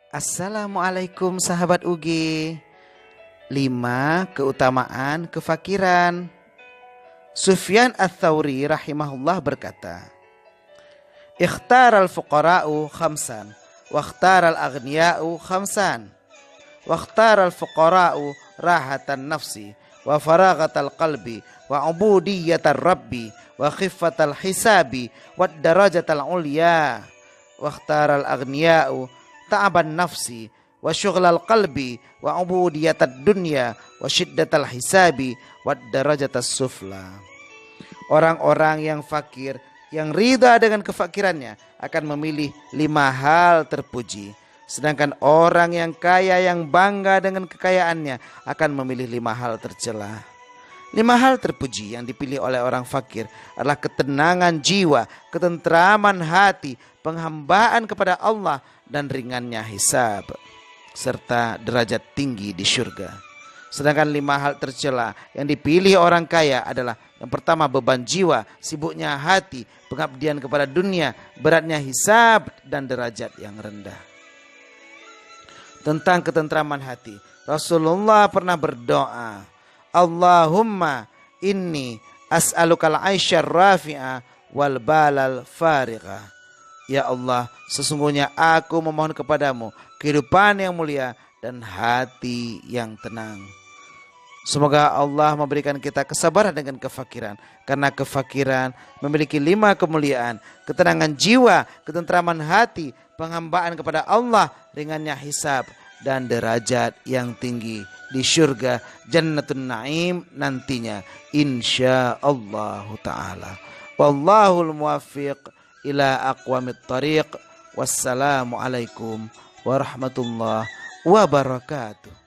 Assalamualaikum sahabat UG. 5 keutamaan kefakiran. Sufyan Ats-Tsauri rahimahullah berkata, Ikhtaral fuqara'u khamsan, wa ikhtaral aghniya'u khamsan. Wa ikhtaral fuqara'u rahatan nafsi, wa faraghatal qalbi, wa ubudiyatar rabbi, wa khiffatal hisabi, wa darajatal ulya. Wa ikhtaral aghniya'u ta'aban nafsi, wa syughlal qalbi, wa ubudiyatad dunya, wa syiddatal hisabi, wa darajatas sufla. Orang-orang yang fakir, yang ridha dengan kefakirannya, akan memilih 5 hal terpuji. Sedangkan orang yang kaya, yang bangga dengan kekayaannya, akan memilih 5 hal tercela. 5 hal terpuji yang dipilih oleh orang fakir adalah ketenangan jiwa, ketentraman hati, penghambaan kepada Allah, dan ringannya hisab, serta derajat tinggi di syurga. Sedangkan 5 hal tercela yang dipilih orang kaya adalah: yang pertama, beban jiwa, sibuknya hati, pengabdian kepada dunia, beratnya hisab, dan derajat yang rendah. Tentang ketentraman hati, Rasulullah pernah berdoa, Allahumma inni as'alukal aisyar rafi'ah wal balal fariqah. Ya Allah, sesungguhnya aku memohon kepadamu kehidupan yang mulia dan hati yang tenang. Semoga Allah memberikan kita kesabaran dengan kefakiran, karena kefakiran memiliki 5 kemuliaan: ketenangan jiwa, ketentraman hati, penghambaan kepada Allah, ringannya hisab, dan derajat yang tinggi di syurga Jannatun Naim nantinya insyaallah ta'ala. Wallahul muwaffiq ila aqwamit thariq. Wassalamualaikum warahmatullahi wabarakatuh.